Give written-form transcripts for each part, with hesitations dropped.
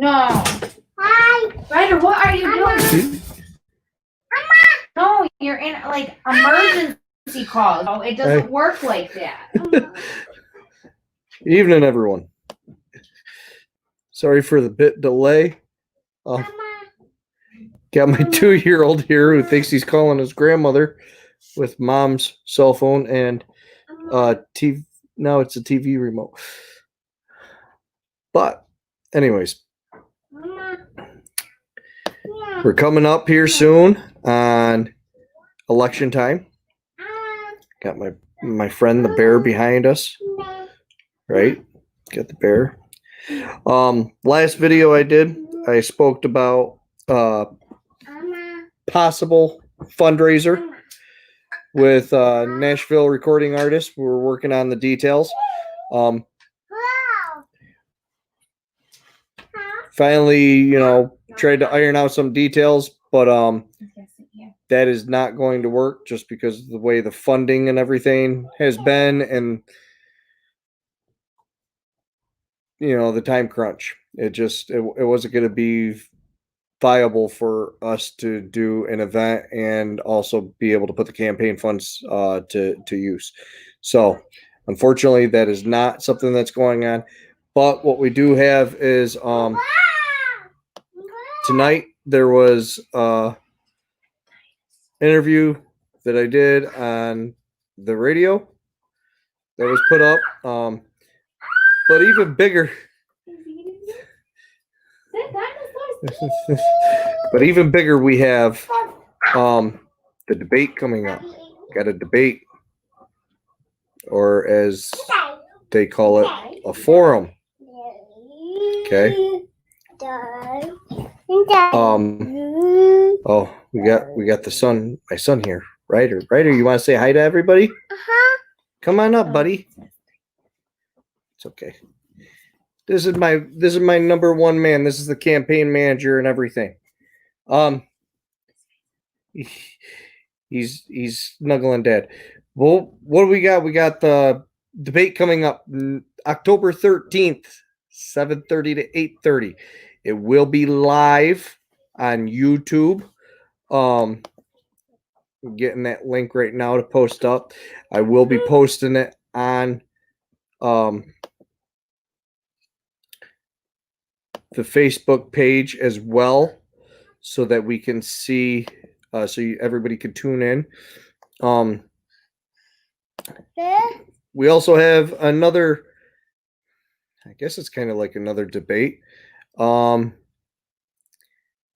No. Hi. Ryder, what are you doing? No, you're in like emergency call. No, it doesn't work like that. Evening, everyone. Sorry for the bit delay. Got my 2-year-old here who thinks he's calling his grandmother with mom's cell phone and TV. Now it's a TV remote. But anyways, we're coming up here soon on election time. Got my friend the bear behind us. Right? Got the bear. Last video I did, I spoke about possible fundraiser with Nashville recording artists. We're working on the details. Finally, tried to iron out some details, but that is not going to work just because of the way the funding and everything has been, and the time crunch. It wasn't going to be viable for us to do an event and also be able to put the campaign funds to use. So unfortunately, that is not something that's going on. But what we do have is tonight there was interview that I did on the radio that was put up. But even bigger. But even bigger, we have the debate coming up. Got a debate, or as they call it, a forum. Okay. Oh, we got my son here. Ryder, you want to say hi to everybody? Come on up, buddy. It's okay. This is my number one man. This is the campaign manager and everything. He's snuggling dad. Well, what do we got? We got the debate coming up October 13th, 7:30 to 8:30. It will be live on YouTube. I'm getting that link right now to post up. I will be posting it on the Facebook page as well, so that we can see, everybody can tune in. We also have another, I guess it's kind of like another debate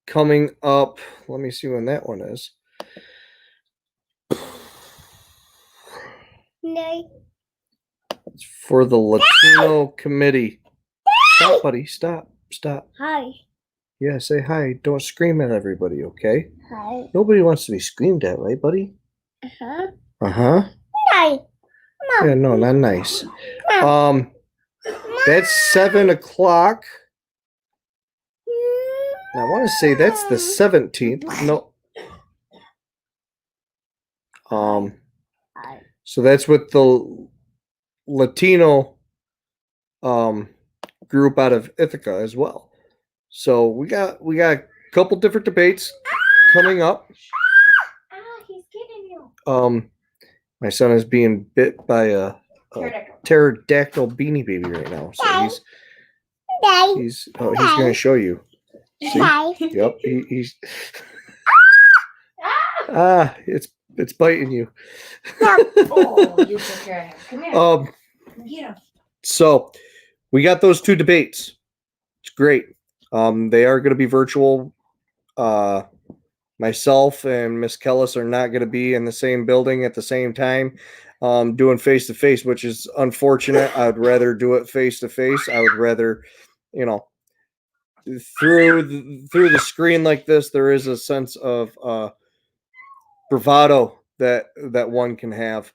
coming up. Let me see when that one is. It's for the Latino Committee. Stop, buddy. Stop. Hi. Yeah, say hi. Don't scream at everybody, okay? Hi. Nobody wants to be screamed at, right, buddy? Uh-huh. Uh-huh. Hi. Mom. Yeah, no, not nice. Mom. That's 7 o'clock. I want to say that's the 17th. No. So that's with the Latino group out of Ithaca as well. So we got a couple different debates coming up. He's getting you. My son is being bit by a pterodactyl beanie baby right now. So he's going to show you. See? Yep. He's it's biting you. Oh, you took care of him. Come here. Get him. So we got those two debates. It's great. They are going to be virtual. Myself and Miss Kellis are not going to be in the same building at the same time, doing face to face, which is unfortunate. I would rather do it face to face. I would rather, through the screen like this, there is a sense of bravado that one can have.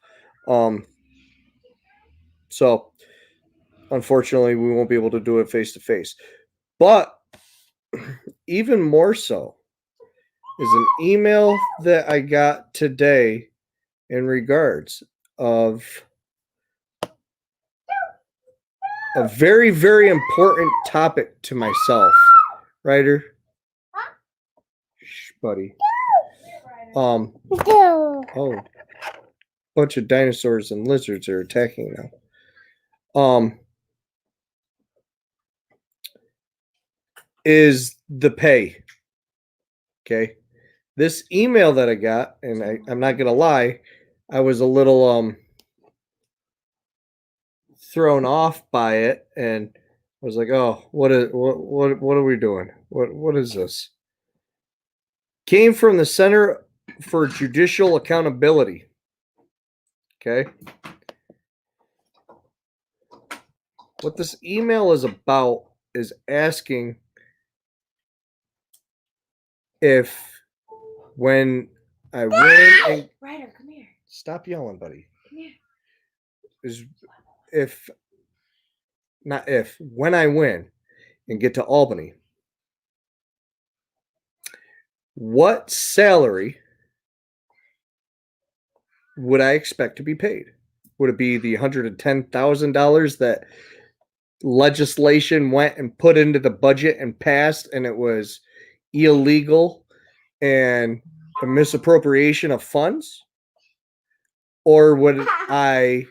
So unfortunately, we won't be able to do it face to face. But even more so is an email that I got today in regards of a very, very important topic to myself. Ryder. Shh, buddy. No. Oh, bunch of dinosaurs and lizards are attacking now. Is the pay. Okay. This email that I got, and I'm not gonna lie, I was a little thrown off by it, and I was like, oh, what are we doing? What is this? Came from the Center for Judicial Accountability. Okay. What this email is about is asking if when I win and Ryder, come here. stop yelling, buddy. Come here. Is if not if when I win and get to Albany, what salary would I expect to be paid? Would it be the $110,000 that legislation went and put into the budget and passed, and it was illegal and a misappropriation of funds? Or would I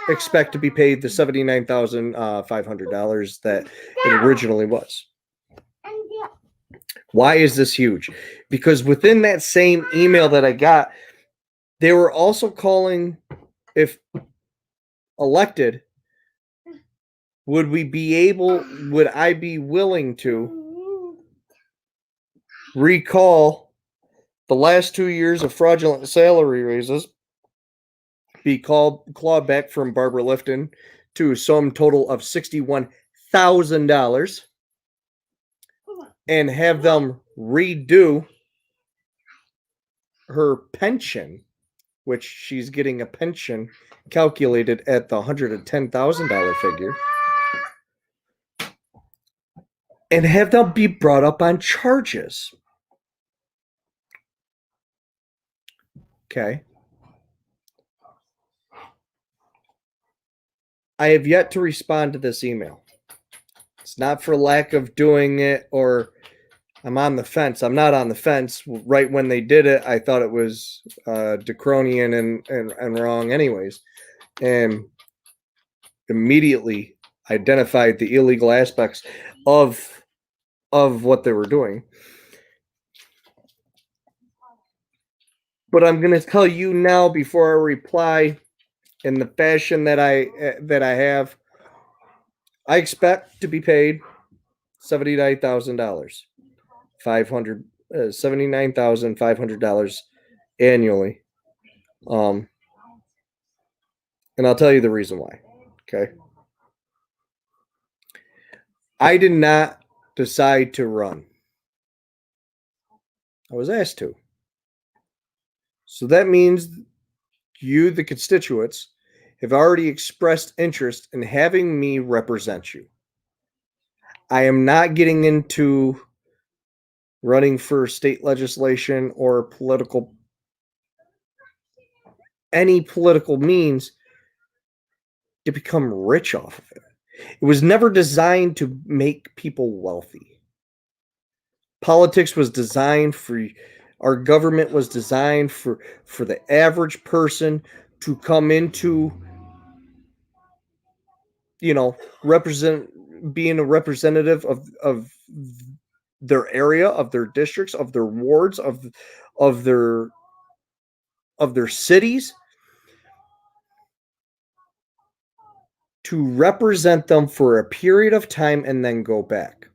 expect to be paid the $79,500 that it originally was? Why is this huge? Because within that same email that I got, they were also calling, if elected, would I be willing to recall the last 2 years of fraudulent salary raises, be clawed back from Barbara Lifton to a sum total of $61,000, and have them redo her pension, which she's getting a pension calculated at the $110,000 figure, and have them be brought up on charges. Okay. I have yet to respond to this email. It's not for lack of doing it or I'm on the fence. I'm not on the fence. Right when they did it, I thought it was draconian and wrong anyways. And immediately identified the illegal aspects of what they were doing. But I'm going to tell you now before I reply in the fashion that I have. I expect to be paid $79,500 $79,500 annually. And I'll tell you the reason why. Okay. I did not decide to run. I was asked to. So that means you, the constituents, have already expressed interest in having me represent you. I am not getting into running for state legislation or any political means to become rich off of it. It was never designed to make people wealthy. Politics was designed for, our government was designed for the average person to come into, being a representative of their area, of their districts, of their wards, of their cities, to represent them for a period of time and then go back.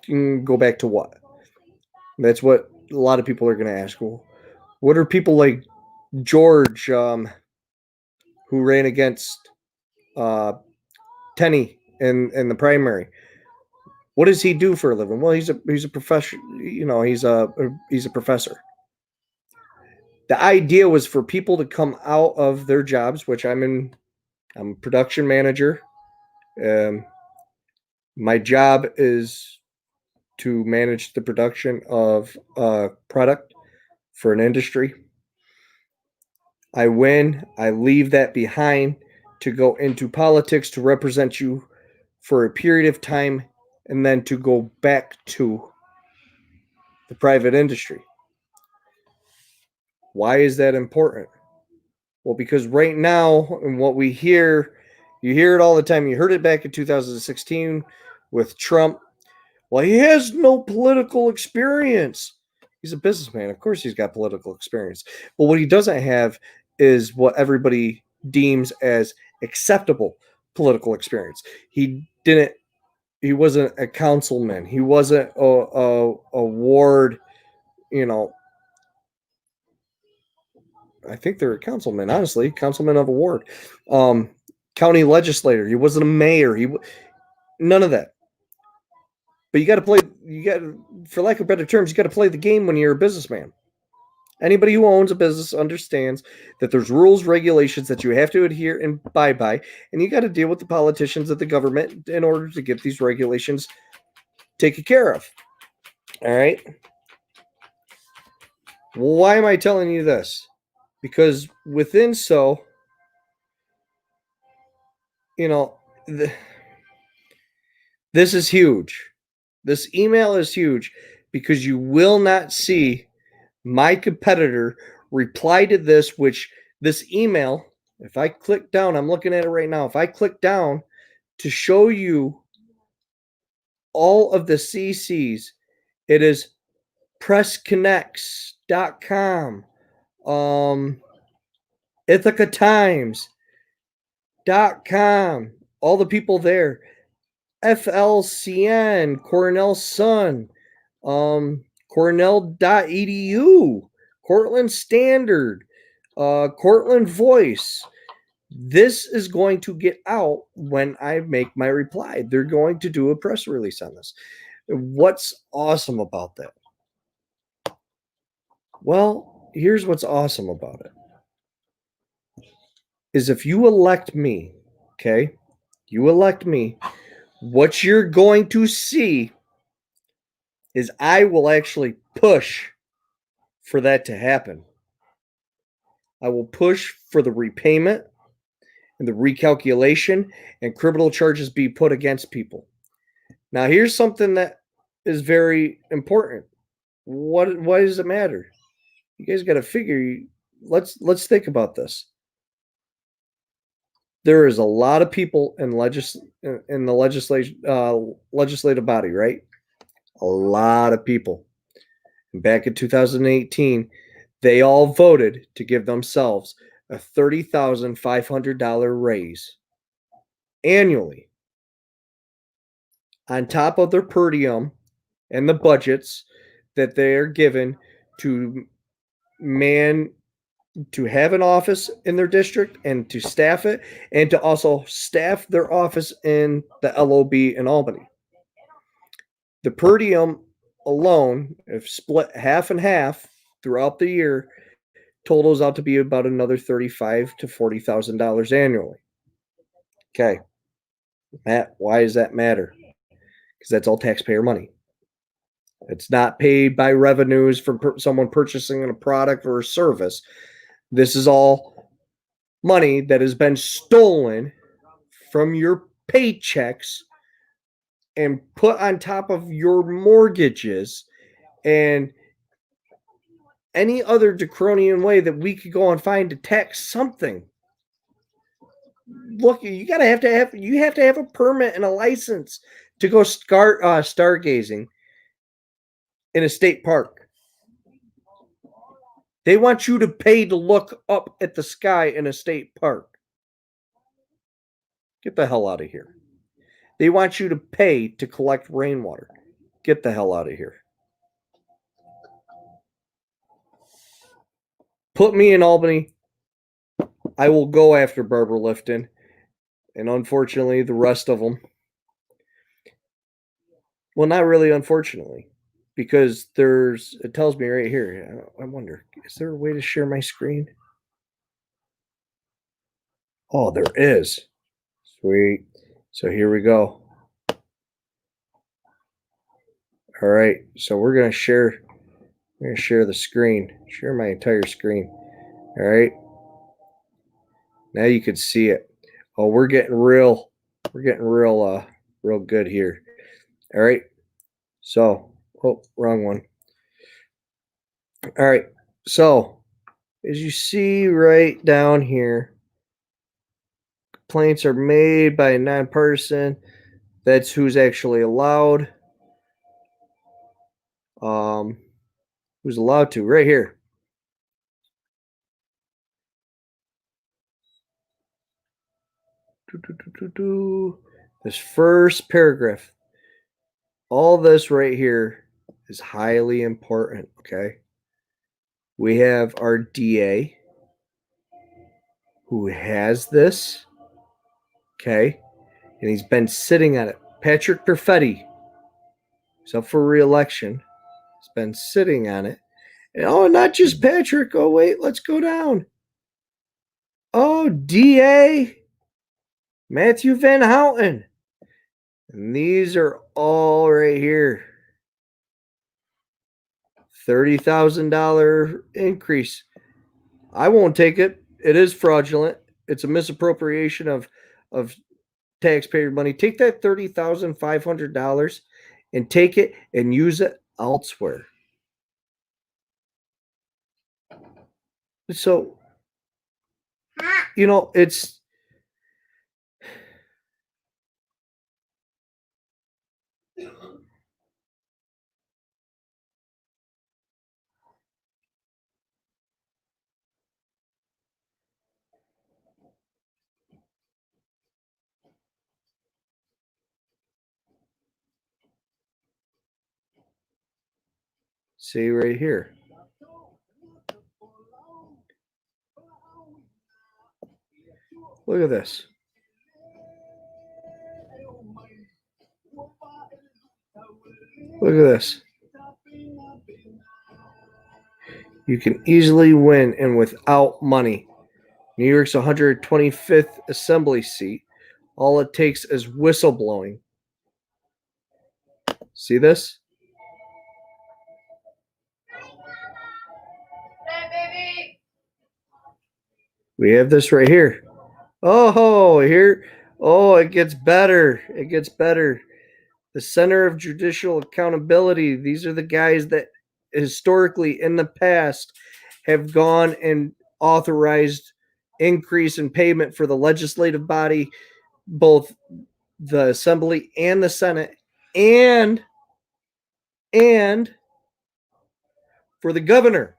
Go back to what? That's what a lot of people are going to ask. Well, what are people like George, who ran against Tenney in the primary? What does he do for a living? Well, he's a professor. He's a professor. The idea was for people to come out of their jobs, which I'm a production manager. My job is to manage the production of a product for an industry. I win. I leave that behind to go into politics to represent you for a period of time and then to go back to the private industry. Why is that important? Well, because right now, and what we hear, you hear it all the time. You heard it back in 2016 with Trump. Well, he has no political experience. He's a businessman. Of course, he's got political experience. But what he doesn't have is what everybody deems as acceptable political experience. He wasn't a councilman. He wasn't a ward, I think they're a councilman, honestly, councilman of a ward, county legislator. He wasn't a mayor. None of that. But for lack of better terms, you got to play the game when you're a businessman. Anybody who owns a business understands that there's rules, regulations that you have to adhere and abide by, and you got to deal with the politicians of the government in order to get these regulations taken care of. All right? Well, why am I telling you this? Because within this is huge. This email is huge because you will not see my competitor reply to this, which this email, if I click down, I'm looking at it right now. If I click down to show you all of the CCs, it is pressconnects.com, ithacatimes.com, all the people there, FLCN, Cornell Sun, Cornell.edu, Cortland Standard, Cortland Voice. This is going to get out when I make my reply. They're going to do a press release on this. What's awesome about that? Well, here's what's awesome about it. Is if you elect me, okay? You elect me, what you're going to see is I will actually push for that to happen. I will push for the repayment and the recalculation and criminal charges be put against people. Now, here's something that is very important. Why does it matter? You guys got to figure. Let's think about this. There is a lot of people in the legislative body, right? A lot of people. And back in 2018, they all voted to give themselves a $30,500 raise annually on top of their per diem and the budgets that they are given to have an office in their district and to staff it, and to also staff their office in the LOB in Albany. The per diem alone, if split half and half throughout the year, totals out to be about another $35,000 to $40,000 annually. Okay. Matt, why does that matter? Because that's all taxpayer money. It's not paid by revenues from someone purchasing a product or a service. This is all money that has been stolen from your paychecks and put on top of your mortgages and any other draconian way that we could go and find to tax something. Look, you have to have a permit and a license to go stargazing in a state park. They want you to pay to look up at the sky in a state park. Get the hell out of here. They want you to pay to collect rainwater. Get the hell out of here. Put me in Albany. I will go after Barbara Lifton. And unfortunately, the rest of them. Well, not really unfortunately. Because it tells me right here. I wonder, is there a way to share my screen? Oh, there is. Sweet. So here we go. All right. So we're going to share the screen. Share my entire screen. All right. Now you can see it. Oh, we're getting real real good here. All right. So, oh, wrong one. All right. So, as you see right down here, complaints are made by a nonpartisan. That's who's actually allowed. Who's allowed to right here. This first paragraph. All this right here is highly important, okay? We have our DA who has this, okay? And he's been sitting on it. Patrick Perfetti, he's up for re-election. He's been sitting on it. And oh, not just Patrick. Oh, wait, let's go down. Oh, DA Matthew Van Houten. And these are all right here. $30,000 increase. I won't take it. It is fraudulent. It's a misappropriation of taxpayer money. Take that $30,500 and take it and use it elsewhere. So, you know, it's see right here. Look at this. Look at this. You can easily win and without money. New York's 125th assembly seat. All it takes is whistleblowing. See this? We have this right here. Oh, here. Oh, it gets better. It gets better. The Center of Judicial Accountability. These are the guys that historically in the past have gone and authorized increase in payment for the legislative body, both the Assembly and the Senate, and for the governor.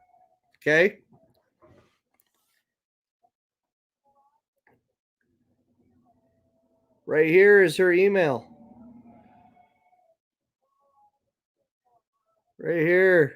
Okay. Right here is her email. Right here.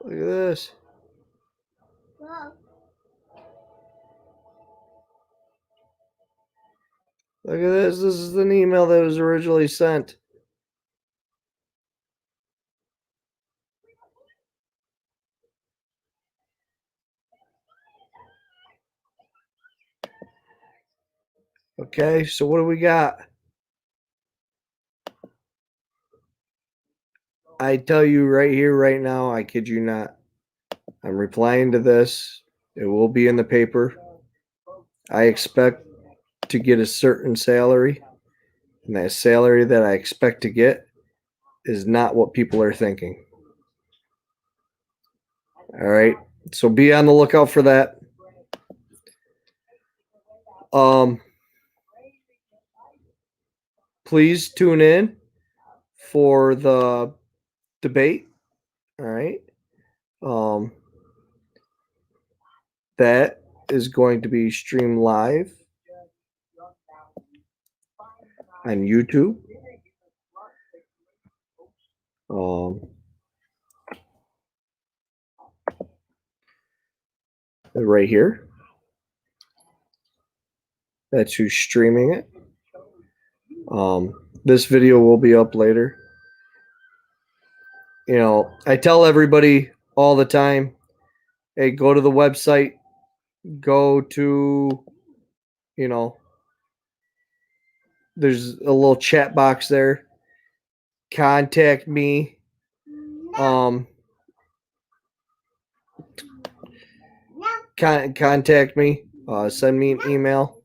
Look at this. Look at this. This is an email that was originally sent. Okay, so what do we got? I tell you right here, right now, I kid you not. I'm replying to this. It will be in the paper. I expect to get a certain salary, and that salary that I expect to get is not what people are thinking. All right, so be on the lookout for that. Please tune in for the debate. All right. That is going to be streamed live on YouTube. Right here. That's who's streaming it. This video will be up later. You know, I tell everybody all the time, hey, go to the website, go to you know, there's a little chat box there. Contact me. Contact me. Send me an email.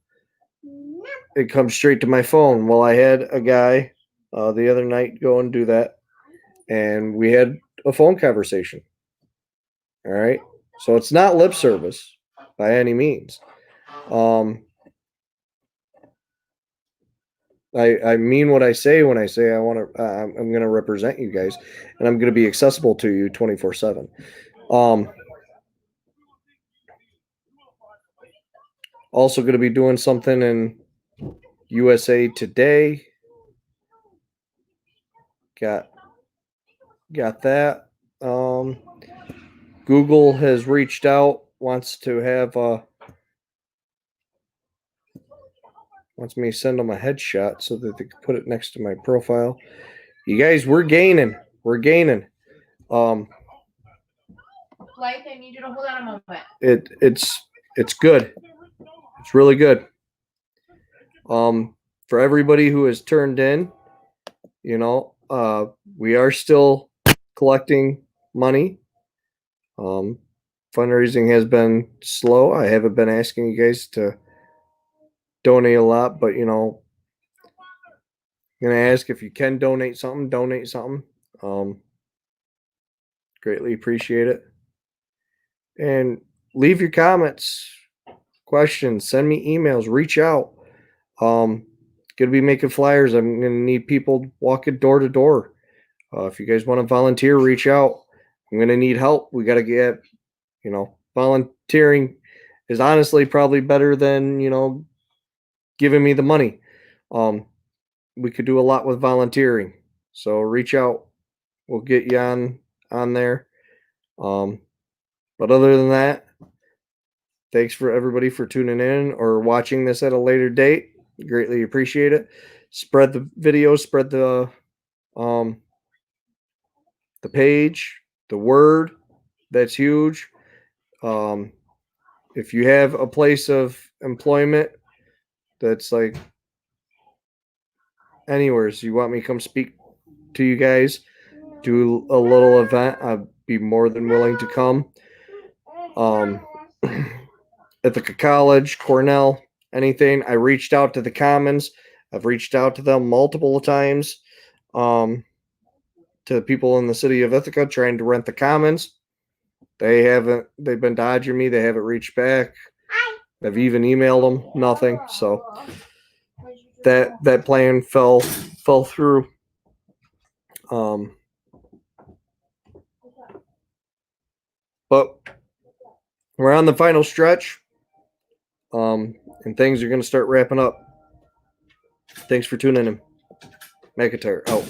It comes straight to my phone. Well, I had a guy the other night go and do that, and we had a phone conversation. All right, so it's not lip service by any means. I mean what I say when I say I want to. I'm going to represent you guys, and I'm going to be accessible to you 24/7. Also going to be doing something in USA Today. Got that. Google has reached out, wants me to send them a headshot so that they can put it next to my profile. You guys, we're gaining. Life, I need you to hold on a moment. It's good. It's really good. For everybody who has turned in, you know, we are still collecting money. Fundraising has been slow. I haven't been asking you guys to donate a lot, but you know, I'm gonna ask if you can donate something. Greatly appreciate it. And leave your comments, questions, send me emails, reach out. Gonna be making flyers. I'm gonna need people walking door to door. If you guys want to volunteer, reach out. I'm gonna need help. We gotta get, you know, volunteering is honestly probably better than, you know, giving me the money. We could do a lot with volunteering. So reach out. We'll get you on there. But other than that, thanks for everybody for tuning in or watching this at a later date. Greatly appreciate it. Spread the video, spread the page, the word. That's huge. If you have a place of employment that's like anywhere, so you want me to come speak to you guys, do a little event, I'd be more than willing to come. Ithaca College, Cornell, anything. I reached out to the Commons. I've reached out to them multiple times. To the people in the city of Ithaca trying to rent the Commons. They've been dodging me. They haven't reached back. I've even emailed them, nothing. So that plan fell through. But we're on the final stretch. And things are going to start wrapping up. Thanks for tuning in. McIntyre out.